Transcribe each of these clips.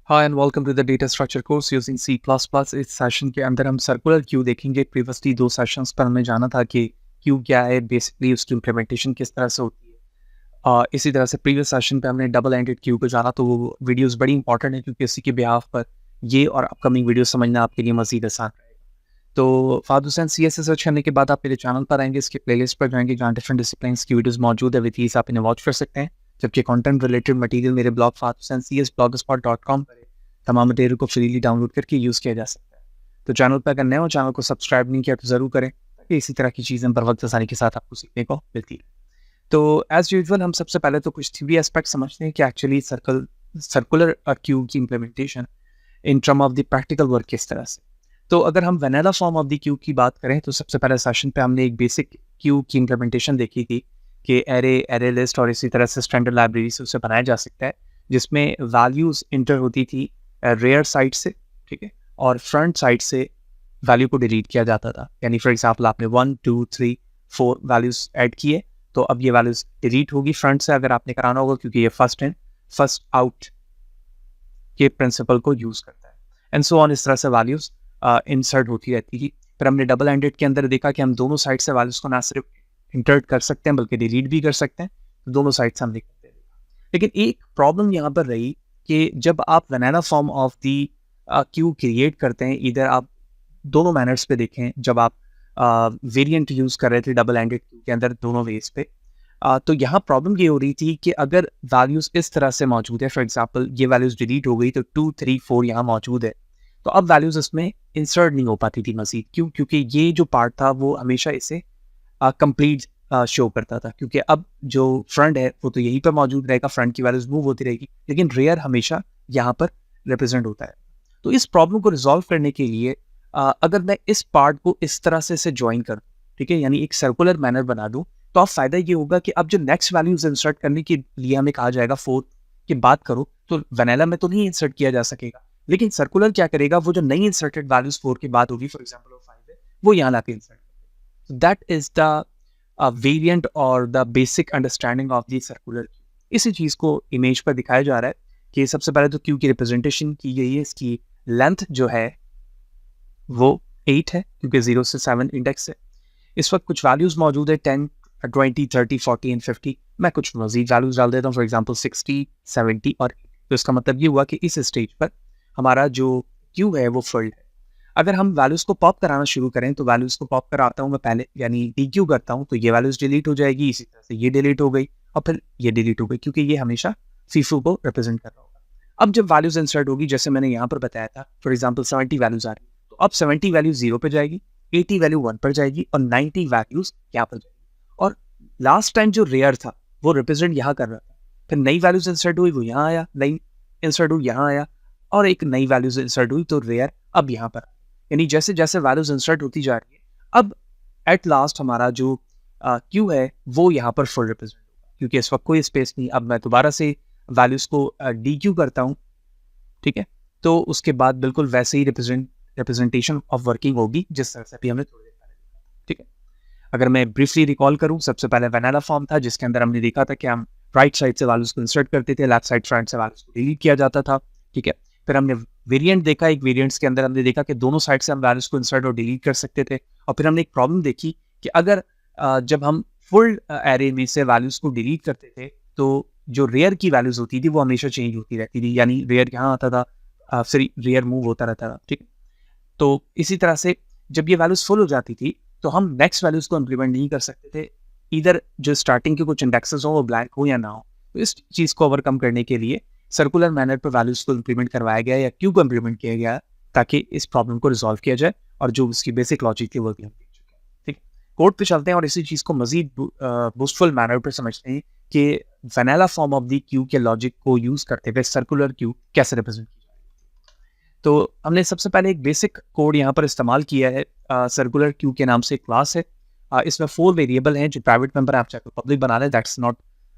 Hi and welcome to the data structure course using C++। इस session के अंदर हम सर्कुलर क्यू देखेंगे। प्रीवियसली दो सेशंस पर हमने जाना था कि क्यू क्या है, बेसिकली उसकी इम्प्लीमेंटेशन किस तरह से होती है। इसी तरह से प्रीवियस सेशन पे हमने डबल एंडेड क्यू को जाना, तो वो वीडियोस बड़ी इंपॉर्टेंट है क्योंकि इसी के बिहाफ पर ये और अपकमिंग वीडियो समझना आपके लिए मजीद आसान रहेगा। तो Fahad Hussain C S search करने के बाद आप मेरे चैनल पर आएंगे, इसके प्लेलिस्ट पर जाएंगे जहाँ डिफरेंट डिसिप्लिन की वीडियोस मौजूद है। विद ईज आप इन्हें वॉच कर सकते हैं, जबकि कंटेंट रिलेटेड मटेरियल मेरे blog Fahad Hussain C S blogspot.com पर है। तमाम मटेरियल को फ्रीली डाउनलोड करके यूज़ किया जा सकता है। तो चैनल पर अगर नए हो, चैनल को सब्सक्राइब नहीं किया तो ज़रूर करें ताकि इसी तरह की चीज़ें बर वक्त आसानी के साथ आपको सीखने को मिलती है। तो एज़ यूजुअल हम सबसे पहले तो कुछ थ्योरी एस्पेक्ट समझते हैं कि एक्चुअली सर्कुलर क्यू की implementation in term of the practical work किस तरह से। तो अगर हम vanilla form of the Q की बात करें तो सबसे पहले सेशन पे हमने एक बेसिक क्यू की इम्प्लीमेंटेशन देखी थी कि एरे लिस्ट और इसी तरह से स्टैंडर्ड लाइब्रेरी से उसे बनाया जा सकता है, जिसमें वैल्यूज़ इंटर होती थी रेयर साइड से, ठीक है, और फ्रंट साइड से वैल्यू को डिलीट किया जाता था। यानी फॉर एग्जांपल आपने 1 2 3 4 वैल्यूज़ ऐड किए, तो अब ये वैल्यूज़ डिलीट होगी फ्रंट से अगर आपने कराना होगा, क्योंकि ये फर्स्ट इन फर्स्ट आउट के प्रिंसिपल को यूज़ करता है। एंड सो ऑन, इस तरह से वैल्यूज़ इंसर्ट होती रहती थी। फिर हमने डबल एंडेड के अंदर देखा कि हम दोनों साइड से वैल्यूज़ को ना सिर्फ इंटर्ट कर सकते हैं बल्कि डिलीट भी कर सकते हैं। तो दोनों साइड से हमने करते हैं। लेकिन एक प्रॉब्लम यहाँ पर रही कि जब आप vanilla form of the Q create करते हैं, इधर आप दोनों मैनर्स पे देखें, जब आप वेरिएंट यूज़ कर रहे थे डबल एंडेड क्यू के अंदर दोनों वेज पे, तो यहाँ प्रॉब्लम ये हो रही थी कि अगर वैल्यूज़ इस तरह से मौजूद है, फॉर एग्जांपल ये वैल्यूज़ डिलीट हो गई तो 2 3 4 यहाँ मौजूद है, तो अब वैल्यूज़ इसमें इंसर्ट नहीं हो पाती थी मज़ीद। क्यों? क्योंकि ये जो पार्ट था वो हमेशा इसे कंप्लीट शो करता था, क्योंकि अब जो फ्रंट है वो तो यहीं पर मौजूद रहेगा, फ्रंट की वैल्यूज मूव होती रहेगी, लेकिन रेयर हमेशा यहाँ पर रिप्रेजेंट होता है। तो इस प्रॉब्लम को रिजॉल्व करने के लिए अगर मैं इस पार्ट को इस तरह से इसे ज्वाइन कर दूँ, ठीक है, यानी एक सर्कुलर मैनर बना दूँ, तो अब फायदा ये होगा कि अब जो नेक्स्ट वैल्यूज इंसर्ट करने के लिए हमें कहा जाएगा 4 की बात करो, तो वैनिला में तो नहीं इंसर्ट किया जा सकेगा, लेकिन सर्कुलर क्या करेगा, वो जो नई इंसर्टेड वैल्यूज 4 की बात होगी, फॉर एग्जाम्पल 5 है, वो यहाँ लाके insert. That is the variant और the basic understanding of the circular queue. इसी चीज़ को इमेज पर दिखाया जा रहा है कि सबसे पहले तो क्यू की रिप्रेजेंटेशन की गई है। इसकी लेंथ जो है वो 8 है, क्योंकि 0 से 7 इंडेक्स है। इस वक्त कुछ वैल्यूज़ मौजूद है 10 20 30 40 एंड 50। मैं कुछ मजीद वैल्यूज़ डाल देता हूँ, फॉर एग्जाम्पल 60 70 और 8। तो इसका मतलब ये हुआ कि इस स्टेज पर हमारा जो क्यू है वो फुल है। अगर हम वैल्यूज़ को पॉप कराना शुरू करें, तो वैल्यूज़ को पॉप कराता हूँ मैं पहले, यानी डीक्यू करता हूँ, तो ये वैल्यूज़ डिलीट हो जाएगी, इसी तरह से ये डिलीट हो गई और फिर ये डिलीट हो गई, क्योंकि ये हमेशा फीफू को रिप्रेजेंट कर रहा होगा। अब जब वैल्यूज़ इंसर्ट होगी, जैसे मैंने यहाँ पर बताया था, फॉर एग्जाम्पल 70 वैल्यूज़ आ रही है, तो अब 70 वैल्यू 0 पे जाएगी, 80 वैल्यू 1 पर जाएगी और 90 वैल्यूज़ यहाँ पर जाएगी। और लास्ट टाइम जो रेयर था वो रिप्रेजेंट यहाँ कर रहा था, फिर नई वैल्यूज़ इंसर्ट हुई, वो यहाँ आया, नई इंसर्ट हुई यहाँ आया, और एक नई वैल्यूज़ इंसर्ट हुई तो रेयर अब यहाँ पर। यानी जैसे जैसे वैल्यूज इंसर्ट होती जा रही है, अब एट लास्ट हमारा जो क्यू है वो यहाँ पर फुल रिप्रेजेंट होगा, क्योंकि इस वक्त कोई स्पेस नहीं। अब मैं दोबारा से वैल्यूज को डी क्यू करता हूँ, ठीक है, तो उसके बाद बिल्कुल वैसे ही रिप्रेजेंटेशन ऑफ वर्किंग होगी जिस तरह से अभी हमने थोड़ी देर पहले देखा, ठीक है। अगर मैं ब्रीफली रिकॉल करूँ, सबसे पहले वैनिला फॉर्म था जिसके अंदर हमने देखा था कि हम राइट साइड से वैल्यूज को इंसर्ट करते थे, लेफ्ट साइड फ्रंट से वैल्यूज को डिलीट किया जाता था, ठीक है। फिर हमने वेरिएंट देखा, एक वेरिएंट्स के अंदर हमने देखा कि दोनों साइड से हम वैल्यूज को इंसर्ट और डिलीट कर सकते थे। और फिर हमने एक प्रॉब्लम देखी कि अगर जब हम फुल एरे में से वैल्यूज को डिलीट करते थे, तो जो रेयर की वैल्यूज होती थी वो हमेशा चेंज होती रहती थी, यानी रेयर यहाँ आता था, फिर रेयर मूव होता रहता था, ठीक है। तो इसी तरह से जब ये वैल्यूज फुल हो जाती थी, तो हम नेक्स्ट वैल्यूज को इंप्लीमेंट नहीं कर सकते थे, इधर जो स्टार्टिंग के कुछ इंडेक्सेस हो वो ब्लैंक हो या ना हो। तो इस चीज़ को ओवरकम करने के लिए सर्कुलर मैनर पर वैल्यूज को इंप्लीमेंट करवाया गया या क्यू को इंप्लीमेंट किया गया, ताकि इस प्रॉब्लम को रिजॉल्व किया जाए और जो उसकी बेसिक लॉजिक थी वो भी हम देख चुके हैं, ठीक। कोड पे चलते हैं और इसी चीज़ को मजीद बूस्टफुल मैनर पर समझते हैं कि vanilla form of the Q के लॉजिक को यूज करते हुए सर्कुलर क्यू कैसे रिप्रेजेंट किया जाए। तो हमने सबसे पहले एक बेसिक कोड यहाँ पर इस्तेमाल किया है। सर्कुलर क्यू के नाम से एक क्लास है, इसमें 4 वेरिएबल हैं जो प्राइवेट मेंबर आप चाहे पब्लिक बना लें, that's not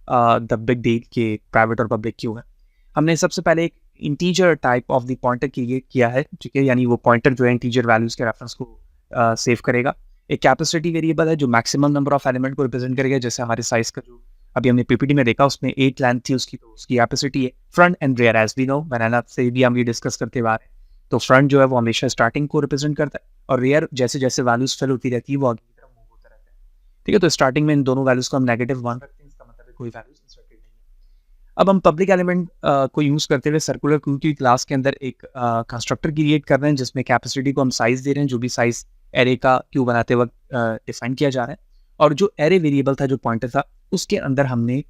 the big deal के प्राइवेट और पब्लिक क्यू है। हमने सबसे पहले एक integer type of the pointer create किया है, ठीक है, यानी वो पॉइंटर जो है इंटीजर वैल्यूज के रेफरेंस को सेव करेगा। एक कैपेसिटी वेरिएबल है जो मैक्सिमम नंबर ऑफ एलिमेंट को रिप्रेजेंट करेगा, जैसे हमारे साइज का जो अभी हमने पीपीटी में देखा, उसमें 8 लेंथ थी उसकी, तो उसकी कैपेसिटी है front and rear, as we know, बनाना से भी हम ये डिस्कस करते हुए आ रहे हैं। तो फ्रंट जो है वो हमेशा स्टार्टिंग को रिप्रेजेंट करता है, और रियर जैसे जैसे वैल्यूज फिल होती रहती है वो आगे की तरफ मूव होता रहता है। ठीक है, तो स्टार्टिंग में इन दोनों वैल्यूज को हम -1 रखते हैं, इसका मतलब है कोई वैल्यूज इंसर्टेड नहीं है। अब हम पब्लिक एलिमेंट को यूज करते हुए सर्कुलर क्यू की क्लास के अंदर एक कंस्ट्रक्टर क्रिएट कर रहे हैं, जिसमें कैपेसिटी को हम साइज दे रहे हैं, जो भी साइज एरे का क्यू बनाते वक्त डिफाइन किया जा रहा है। और जो एरे वेरिएबल था, जो पॉइंटर था, उसके अंदर हमने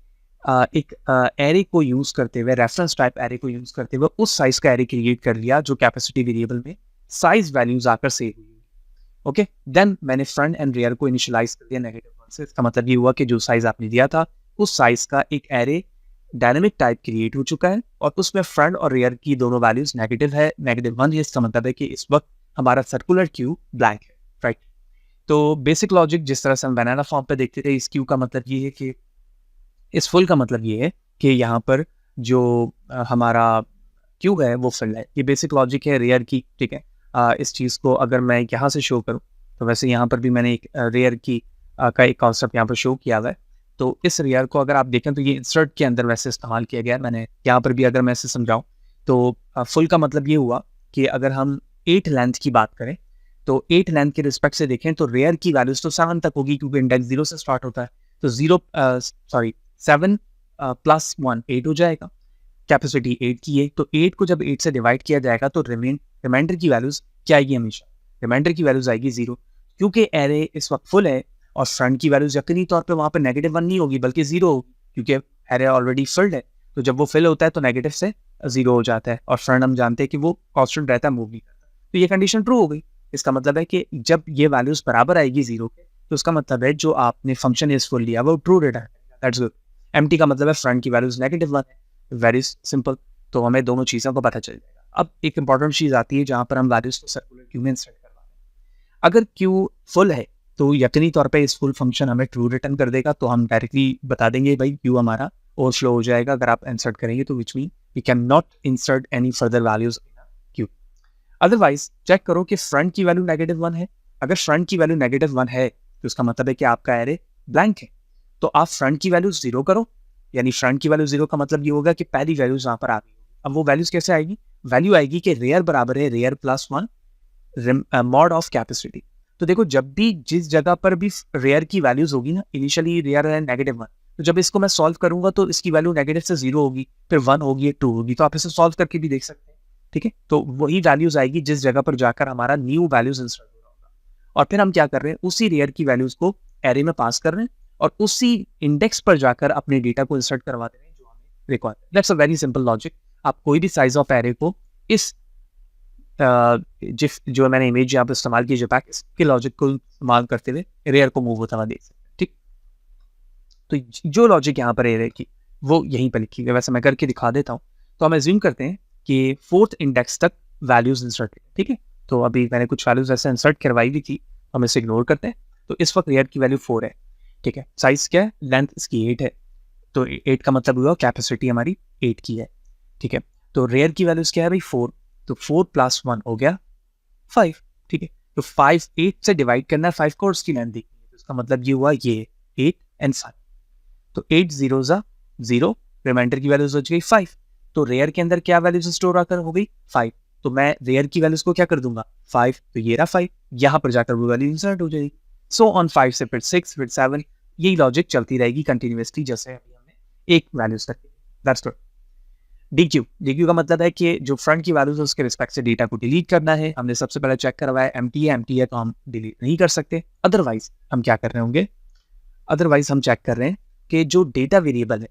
एक एरे को यूज करते हुए, रेफरेंस टाइप एरे को यूज करते हुए उस साइज का एरे क्रिएट कर लिया जो कैपेसिटी वेरिएबल में साइज वैल्यूज आकर सेव हुई। ओके, देन मैंने फ्रंट एंड रियर को इनिशियलाइज कर दिया -1 से। इसका मतलब ये हुआ कि जो साइज आपने दिया था उस साइज का एक एरे डायनेमिक टाइप क्रिएट हो चुका है, और उसमें फ्रंट और रियर की दोनों वैल्यूज नेगेटिव है, -1 है। इसका मतलब है कि इस वक्त हमारा सर्कुलर क्यू ब्लैंक है, राइट। तो बेसिक लॉजिक जिस तरह से हम बनाना फॉर्म पे देखते थे, इस क्यू का मतलब ये है कि, इस फुल का मतलब ये है कि यहाँ पर जो हमारा क्यू है वो फिल है। ये बेसिक लॉजिक है रेयर की, ठीक है। इस चीज़ को अगर मैं यहाँ से शो करूँ, तो वैसे यहाँ पर भी मैंने एक रेयर की का एक कॉन्सेप्ट यहाँ पर शो किया हुआ है। तो इस रेयर को अगर आप देखें तो ये इंसर्ट के अंदर वैसे इस्तेमाल किया गया है। मैंने यहाँ पर भी अगर मैं इसे समझाऊँ तो फुल का मतलब ये हुआ कि अगर हम 8 लेंथ की बात करें, तो 8 लेंथ के रिस्पेक्ट से देखें तो रेयर की वैल्यूज तो 7 तक होगी, क्योंकि इंडेक्स 0 से स्टार्ट होता है। तो 7 + 1 8 हो जाएगा, कैपेसिटी 8 की है। तो 8 को जब 8 से डिवाइड किया जाएगा तो रिमाइंडर की वैल्यूज क्या आएगी, हमेशा रिमाइंडर की वैल्यूज आएगी 0, क्योंकि एरे इस वक्त फुल है और फ्रंट की वैल्यूज यकीनी तौर पे वहाँ पे -1 नहीं होगी बल्कि 0 होगी, क्योंकि एरे ऑलरेडी फिल्ड है। तो जब वो फिल होता है तो नेगेटिव से 0 हो जाता है, और फ्रंट हम जानते हैं कि वो कॉन्स्टेंट रहता है, मूव नहीं करता। तो ये कंडीशन ट्रू हो गई। इसका मतलब है कि जब ये वैल्यूज बराबर आएगी 0 के, तो उसका मतलब है जो आपने फंक्शन इस फुल लिया वो ट्रू रिटर्न करेगा। That's good. एम्प्टी का मतलब है फ्रंट की वैल्यूज -1 है, वेरी सिंपल। तो हमें दोनों चीज़ों को पता चल जाएगा। अब एक इंपॉर्टेंट चीज़ आती है जहाँ पर हम वैल्यूज को सर्कुलर क्यू में इंसर्ट करवा रहे हैं। अगर क्यू फुल है तो यकीनी तौर पे इस फुल फंक्शन हमें ट्रू रिटर्न कर देगा, तो हम डायरेक्टली बता देंगे भाई क्यू हमारा ओवरफ्लो हो जाएगा अगर आप इंसर्ट करेंगे, तो which mean we can not insert any further values in queue. Otherwise check करो कि फ्रंट की वैल्यू -1 है। अगर फ्रंट की वैल्यू -1 है तो उसका मतलब है कि आपका एरे ब्लैंक है। तो आप फ्रंट की वैल्यू 0 करो, यानी फ्रंट की वैल्यू 0 का मतलब ये होगा कि पहली वैल्यूज वहां पर आ गई। अब वो वैल्यूज कैसे आएगी, वैल्यू आएगी कि रेयर बराबर है रेयर +1 मॉड ऑफ कैपेसिटी। तो देखो, जब भी जिस जगह पर भी रेयर की वैल्यूज होगी ना, इनिशियली रेयर है -1, तो जब इसको मैं सॉल्व करूंगा तो इसकी वैल्यू नेगेटिव से 0 होगी, फिर 1 होगी, 2 होगी। तो आप इसे सॉल्व करके भी देख सकते हैं, ठीक है। तो वही वैल्यूज आएगी जिस जगह पर जाकर हमारा न्यू वैल्यूज इंसर्ट हो रहा होगा। और फिर हम क्या कर रहे हैं, उसी रेयर की वैल्यूज को एरे में पास कर रहे हैं और उसी इंडेक्स पर जाकर अपने डेटा को इंसर्ट करवा दे रहे हैं जो हमें रिक्वायर है। That's a very simple logic. आप कोई भी साइज ऑफ एरे को इस जो मैंने इमेज यहाँ पर इस्तेमाल की JPEG, इसके लॉजिक को इस्तेमाल करते हुए रेयर को मूव होता हुआ देख सकते हैं, ठीक। तो जो लॉजिक यहाँ पर एरे की वो यहीं पर लिखी है, वैसे मैं करके दिखा देता हूँ। तो हम एज्यूम करते हैं कि 4th इंडेक्स तक वैल्यूज इंसर्ट है, ठीक है। तो अभी मैंने कुछ वैल्यूज ऐसे इंसर्ट करवाई भी थी, हम इसे इग्नोर करते हैं। तो इस वक्त रेयर की वैल्यू 4 है, ठीक है। साइज क्या है, लेंथ इसकी 8 है, तो 8 का मतलब हुआ कैपेसिटी हमारी 8 की है, ठीक है। तो रेयर की वैल्यूज क्या है भाई, 4, तो 4 + 1 हो गया 5, ठीक है। तो 5 8 से डिवाइड करना है, 5 को उसकी लेंथ देखनी है, तो इसका मतलब ये हुआ ये 8 and 5। तो 8 0 0, रिमाइंडर की वैल्यूज हो गई 5। तो रेयर के अंदर क्या वैल्यूज स्टोर आकर हो गई 5, तो मैं रेयर की वैल्यूज को क्या कर दूंगा 5, तो ये रहा 5, यहाँ पर जाकर वो वैल्यू इंसर्ट हो जाएगी। सो ऑन 5 से फिर 6 फिर 7, यही लॉजिक चलती रहेगी कंटिन्यूअसली, जैसे अभी हमने एक वैल्यूज तक। That's good. DQ का मतलब है कि जो फ्रंट की वैल्यूज है उसके रिस्पेक्ट से डेटा को डिलीट करना है। हमने सबसे पहले चेक करवाया एम्प्टी है तो हम डिलीट नहीं कर सकते। अदरवाइज हम क्या कर रहे होंगे, अदरवाइज हम चेक कर रहे हैं कि जो डेटा वेरिएबल है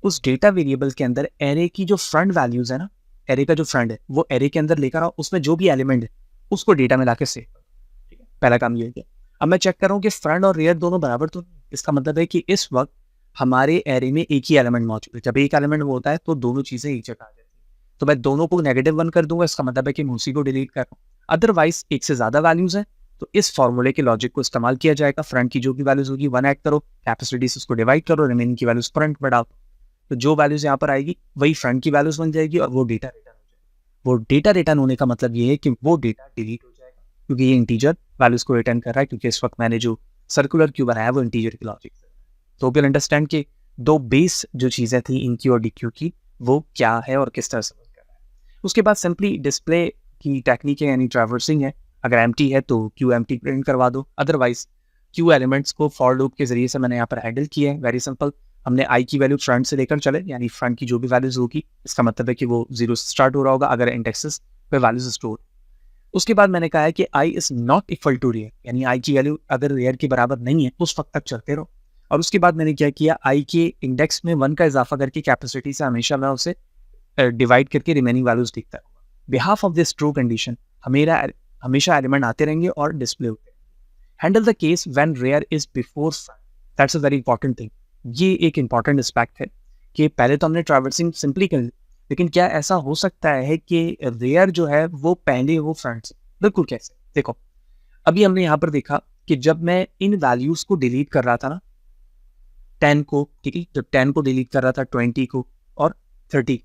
उस डेटा वेरिएबल के अंदर एरे की जो फ्रंट वैल्यूज है ना, एरे का जो फ्रंट है वो एरे के अंदर लेकर आओ, उसमें जो भी एलिमेंट है उसको डेटा में लाके सेव करो, ठीक है। पहला काम ये है। अब मैं चेक कर रहा हूँ कि फ्रंट और रेयर दोनों बराबर तो नहीं। इसका मतलब है कि इस वक्त हमारे एरे में एक ही एलिमेंट मौजूद है। जब एक एलिमेंट होता है तो दोनों चीजें एक जगह आ जाती है। तो मैं दोनों को -1 कर दूंगा, इसका मतलब है कि मैं उसी को डिलीट कर रहा हूँ। अदरवाइज एक से ज्यादा वैल्यूज है तो इस फॉर्मूले के लॉजिक को इस्तेमाल किया जाएगा। फ्रंट की जो भी वैल्यूज होगी 1 ऐड करो, कैपेसिटी से उसको डिवाइड करो, रिमेनिंग की वैल्यूज फ्रंट में डालो। तो जो वैल्यूज यहाँ पर आएगी वही फ्रंट की वैल्यूज बन जाएगी और वो डेटा रिटर्न हो जाएगा। वो डेटा रिटर्न होने का मतलब ये है कि वो डेटा डिलीट हो जाएगा, क्योंकि ये इंटीजर वैल्यूज को रिटर्न कर रहा है, क्योंकि इस वक्त मैंने जो सर्कुलर क्यू बनाया वो इंटीजर की लॉजिक से। तो होप यू अंडरस्टैंड कि दो बेस जो चीज़ें थी इनकी और DQ की, वो क्या है और किस तरह से वर्क कर रहा है। उसके बाद सिंपली डिस्प्ले की टेक्निक है, यानी ट्रैवर्सिंग है। अगर एम्प्टी है तो क्यू एम्प्टी प्रिंट करवा दो, अदरवाइज क्यू एलिमेंट्स को फॉर लूप के जरिए से मैंने यहाँ पर हैंडल किया है। वेरी सिंपल, हमने आई की वैल्यू फ्रंट से लेकर चले, यानी फ्रंट की जो भी वैल्यूज होगी, इसका मतलब है कि वो 0 से स्टार्ट हो रहा होगा अगर इंडेक्सेस पे वैल्यूज स्टोर। उसके बाद मैंने कहा है कि I is not equal to rear, यानी आई की वैल्यू अगर रियर के बराबर नहीं है उस वक्त तक चलते रहो। और उसके बाद मैंने क्या किया, आई के इंडेक्स में 1 का इजाफा करके कैपेसिटी से हमेशा मैं उसे डिवाइड करके रिमेनिंग वैल्यूज दिखता है। Behalf of this true condition हमेशा एलिमेंट आते रहेंगे और डिस्प्ले होते रहेंगे। Handle the case when rear is before front, that's a very important thing. ये एक इंपॉर्टेंट एस्पेक्ट है कि पहले तो हमने ट्रैवर्सिंग सिंपली कर ली, लेकिन क्या ऐसा हो सकता है कि रेयर जो है वो पहले हो फ्रंट से? बिल्कुल। कैसे? देखो, अभी हमने यहाँ पर देखा कि जब मैं इन वैल्यूज को डिलीट कर रहा था ना, 10 को, ठीक है, जब 10 को डिलीट कर रहा था, 20 को और 30,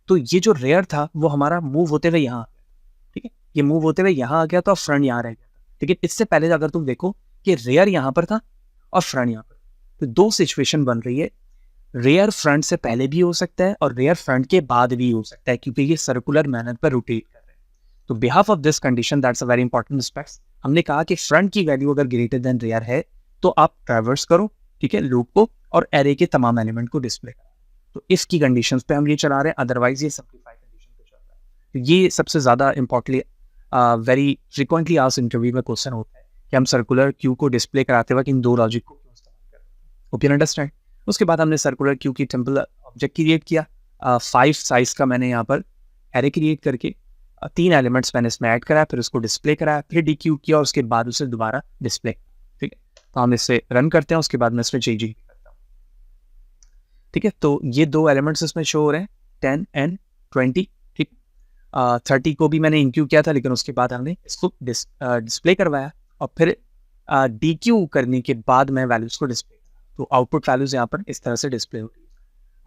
तो ये जो रेयर था वो हमारा मूव होते हुए यहाँ आ गया, ठीक है, ये मूव होते हुए यहाँ आ गया तो फ्रंट यहाँ रह गया था। लेकिन इससे पहले अगर तुम देखो कि रेयर यहाँ पर था और फ्रंट यहाँ पर, तो दो सिचुएशन बन रही है। रेयर फ्रंट से पहले भी हो सकता है और रेयर फ्रंट के बाद भी हो सकता है, क्योंकि ये सर्कुलर मैनर पर रोटेट कर रहे हैं। तो behalf of this condition, that's a very important aspect, हमने कहा कि फ्रंट की वैल्यू अगर ग्रेटर देन रेयर है तो आप ट्रैवर्स करो, ठीक है, लूप को, और एरे के तमाम एलिमेंट को डिस्प्ले करो। तो इसकी कंडीशंस पे हम ये चला रहे हैं, अदरवाइज ये सिंपलीफाई कंडीशन पे चल रहा है। तो ये सबसे ज्यादा importantly very frequently asked interview में क्वेश्चन होता है कि हम सर्कुलर क्यू को डिस्प्ले कराते वक्त इन दो लॉजिक को क्यों इस्तेमाल कर रहे हैं। Hope you understand. उसके बाद हमने सर्कुलर क्यू की टेम्पल ऑब्जेक्ट क्रिएट किया, 5 साइज का मैंने यहाँ पर एरे क्रिएट करके 3 एलिमेंट्स मैंने इसमें ऐड कराया, फिर उसको डिस्प्ले कराया, फिर DQ किया और उसके बाद उसे दोबारा डिस्प्ले। ठीक है, तो हम इसे रन करते हैं, उसके बाद मैं इसमें चेंजिंग करता हूँ। ठीक है, तो ये दो एलिमेंट्स इसमें शो हो रहे हैं, 10 एंड 20। ठीक, 30 को भी मैंने इंक्यू किया था, लेकिन उसके बाद हमने इसको डिस्प्ले करवाया और फिर DQ करने के बाद मैं वैल्यूज को डिस्प्ले, तो आउटपुट वैल्यूज यहाँ पर इस तरह से डिस्प्ले होती है।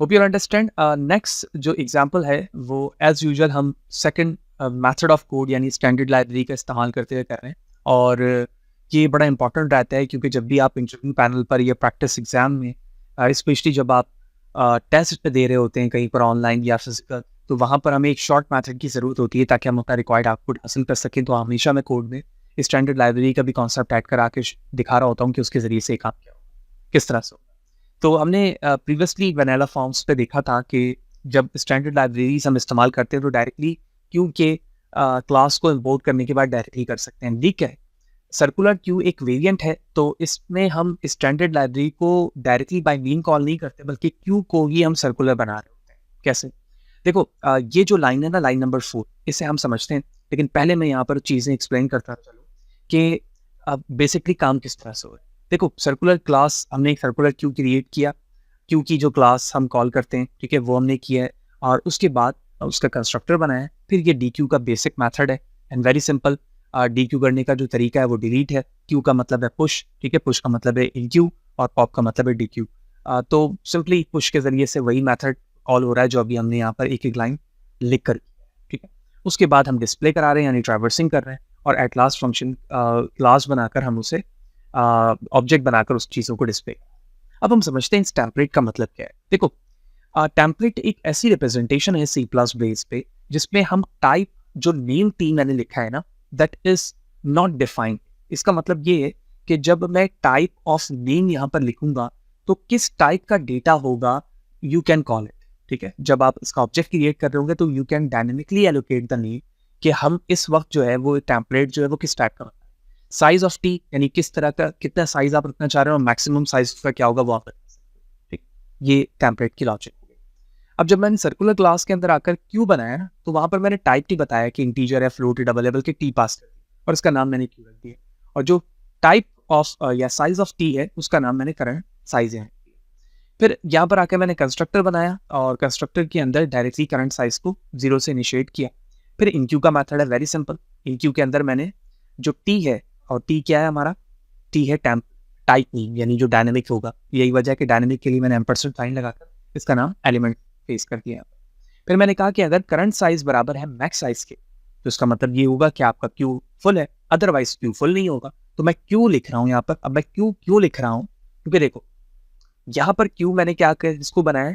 Hope you understand. नेक्स्ट जो एग्जांपल है वो एज यूजुअल हम सेकंड मेथड ऑफ कोड यानी स्टैंडर्ड लाइब्रेरी का इस्तेमाल करते हुए कर रहे हैं, और ये बड़ा इंपॉर्टेंट रहता है क्योंकि जब भी आप इंटरव्यू पैनल पर या प्रैक्टिस एग्जाम में, स्पेशली जब आप टेस्ट पे दे रहे होते हैं कहीं पर ऑनलाइन या फिजिकल, तो वहाँ पर हमें एक शॉर्ट मेथड की ज़रूरत होती है ताकि हम अपना रिक्वायर्ड आउटपुट हासिल कर सकें। तो हमेशा मैं कोड में स्टैंडर्ड लाइब्रेरी का भी कॉन्सेप्ट ऐड करा के दिखा रहा होता हूँ कि उसके ज़रिए से काम क्या होगा, किस तरह से होगा। तो हमने प्रीवियसली वैनिला फॉर्म्स पे देखा था कि जब स्टैंडर्ड लाइब्रेरीज हम इस्तेमाल करते हैं तो डायरेक्टली क्यू के क्लास को इम्पोर्ट करने के बाद डायरेक्टली कर सकते हैं। ठीक है, सर्कुलर क्यू एक वेरिएंट है, तो इसमें हम स्टैंडर्ड लाइब्रेरी को डायरेक्टली बाय मीन कॉल नहीं करते, बल्कि क्यू को ही हम सर्कुलर बना रहे होते हैं। कैसे? देखो, ये जो लाइन है ना, लाइन नंबर 4, इसे हम समझते हैं, लेकिन पहले मैं यहाँ पर चीज़ें एक्सप्लेन करता चलूँ कि बेसिकली काम किस तरह से हो रहा है। देखो, सर्कुलर क्लास, हमने एक सर्कुलर क्यू क्रिएट किया, क्यू की जो क्लास हम कॉल करते हैं, ठीक है, वो हमने किया है, और उसके बाद उसका कंस्ट्रक्टर बनाया है। फिर ये DQ का बेसिक मेथड है, एंड वेरी सिंपल। DQ करने का जो तरीका है वो डिलीट है, क्यू का मतलब है पुश, ठीक है, पुश का मतलब है InQ, और पॉप का मतलब है DQ। तो सिंपली पुश के जरिए से वही मेथड कॉल हो रहा है जो अभी हमने यहाँ पर एक एक लाइन लिख कर, ठीक है। उसके बाद हम डिस्प्ले करा रहे हैं, यानी ट्रैवर्सिंग कर रहे हैं, और एट लास्ट फंक्शन क्लास बनाकर हम उसे ऑब्जेक्ट बनाकर उस चीज़ों को डिस्प्ले। अब हम समझते हैं इस टेम्पलेट का मतलब क्या है। देखो, टेम्पलेट एक ऐसी रिप्रेजेंटेशन है C+ बेस पे जिसमें हम टाइप, जो नेम टी मैंने लिखा है ना, दैट इज नॉट डिफाइंड। इसका मतलब ये है कि जब मैं टाइप ऑफ नेम यहाँ पर लिखूंगा तो किस टाइप का डेटा होगा, यू कैन कॉल इट, ठीक है। जब आप इसका ऑब्जेक्ट क्रिएट कर रहे होंगे तो you can dynamically allocate the name कि हम इस वक्त जो है वो टेम्पलेट जो है वो किस टाइप का। साइज ऑफ टी, यानी किस तरह का, कितना साइज आप रखना चाह रहे हो, मैक्सिमम साइज का क्या होगा वो आप रख सकते हो, ठीक। ये टेम्पलेट की लॉजिक हो गई। अब जब मैंने सर्कुलर क्लास के अंदर आकर क्यू बनाया ना, तो वहां पर मैंने टाइप टी बताया कि इंटीजर है, फ्लोट है, डबल लेवल के टी पास कर दिया, और इसका नाम मैंने क्यू रख दिया, और जो टाइप ऑफ या साइज ऑफ टी है उसका नाम मैंने करंट साइज है। फिर यहाँ पर आकर मैंने कंस्ट्रक्टर बनाया, और कंस्ट्रक्टर के अंदर डायरेक्टली करंट साइज को 0 से इनिशिएट किया। फिर इनक्यू का मेथड है, वेरी सिंपल। इनक्यू के अंदर मैंने जो टी है, और टी क्या है हमारा, टी है टाइप नेम, यानी जो डायनेमिक होगा। यही वजह है कि डायनेमिक के लिए मैंने एम्परसेंड साइन लगाकर इसका नाम एलिमेंट फेस कर दिया। फिर मैंने कहा कि अगर करंट साइज बराबर है मैक्स साइज के, तो इसका मतलब ये होगा कि आपका क्यू फुल है, अदरवाइज क्यू फुल नहीं होगा। तो मैं क्यू लिख रहा हूँ यहाँ पर। अब मैं क्यू क्यों लिख रहा हूँ, क्योंकि देखो, यहाँ पर क्यू मैंने क्या कर इसको बनाया,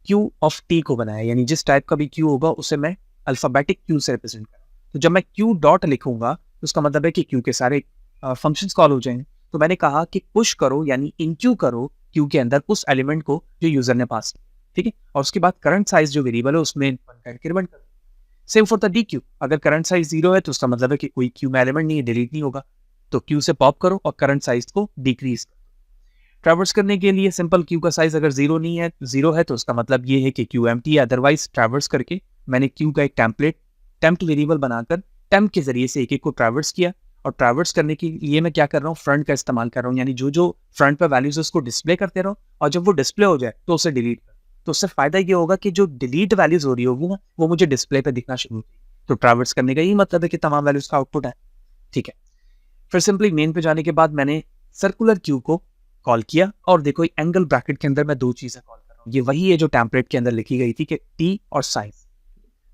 क्यू ऑफ टी को बनाया, यानी जिस टाइप का भी क्यू होगा उसे मैं अल्फाबेटिक क्यू से रिप्रेजेंट करूँ। तो जब मैं क्यू डॉट लिखूंगा तो उसका मतलब है कि क्यू के सारे फंक्शंस कॉल हो जाएंगे। तो मैंने कहा कि पुश करो यानी इंक्यू करो क्यू के अंदर उस एलिमेंट को जो यूजर ने पास किया, ठीक है। और उसके बाद करंट साइज जो वेरिएबल है उसमें इंक्रीमेंट करो। Same for the D Q, अगर करंट साइज 0 है तो उसका मतलब है कि कोई क्यू में एलिमेंट नहीं है, डिलीट नहीं होगा। तो क्यू से पॉप करो और करंट साइज को डिक्रीज करो। ट्रैवर्स करने के लिए सिंपल क्यू का साइज अगर 0 नहीं है, 0 है तो उसका मतलब ये है कि क्यू एम्प्टी है। अदरवाइज ट्रैवर्स करके मैंने क्यू का एक टेम्प वेरिएबल बनाकर टेम्प के जरिए से एक एक को ट्रैवर्स किया। और ट्रैवर्स करने के लिए मैं क्या कर रहा हूँ, फ्रंट का इस्तेमाल कर रहा हूँ, यानी जो जो फ्रंट पे वैल्यूज उसको डिस्प्ले करते रहो और जब वो डिस्प्ले हो जाए तो उसे डिलीट कर। तो उससे फायदा ये होगा कि जो डिलीट वैल्यूज हो रही होगी ना वो मुझे डिस्प्ले पे दिखना शुरू होगी। तो ट्रैवर्स करने का यही मतलब है कि तमाम वैल्यूज का आउटपुट है, ठीक है। फिर सिंपली मेन पे जाने के बाद मैंने सर्कुलर क्यू को कॉल किया और देखो एंगल ब्रैकेट के अंदर मैं दो चीजें कॉल कर रहा हूँ। ये वही है जो टेम्पलेट के अंदर लिखी गई थी कि टी और साइज।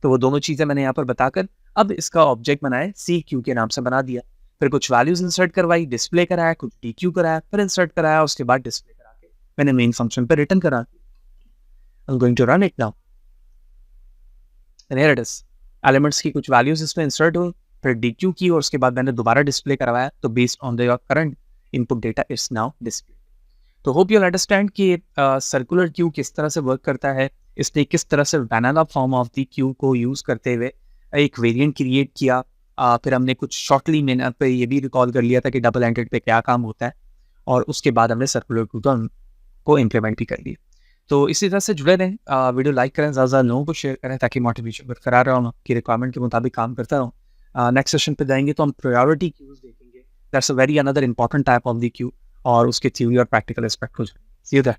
तो वो दोनों चीजें मैंने यहाँ पर बताकर अब इसका ऑब्जेक्ट बनाया, सी क्यू के नाम से बना दिया। फिर कुछ वैल्यूज इंसर्ट करवाई, डिस्प्ले कराया, कुछ डी क्यू कराया, फिर इंसर्ट कराया, उसके बाद डिस्प्ले करा के मैंने मेन फंक्शन पर रिटर्न करा दिया। I'm going to run it now. And here it is. Elements की कुछ वैल्यूज इसमें इंसर्ट हुई, फिर डीक्यू की और उसके बाद मैंने दोबारा डिस्प्ले करवाया। तो based on the current input data it's now display. तो होप यू अंडरस्टैंड कि सर्कुलर क्यू किस तरह से वर्क करता है, इसने किस तरह से vanilla form of the Q को यूज करते हुए एक वेरिएंट क्रिएट किया। फिर हमने कुछ शॉर्टली मैंने पे ये भी रिकॉल कर लिया था कि डबल एंडेड पे क्या काम होता है, और उसके बाद हमने सर्कुलर क्यू को इम्प्लीमेंट भी कर लिया। तो इसी तरह से जुड़े रहें, वीडियो लाइक करें, ज़्यादा लोगों को शेयर करें ताकि मोटिवेशन बरकरार रहा, आपकी रिक्वायरमेंट के मुताबिक काम करता रहूँ। नेक्स्ट सेशन पे जाएंगे तो हम प्रायोरिटी क्यूज देखेंगे। That's a very another important type of the Q, और उसके थ्योरी और प्रैक्टिकल एस्पेक्ट को सी यू देयर।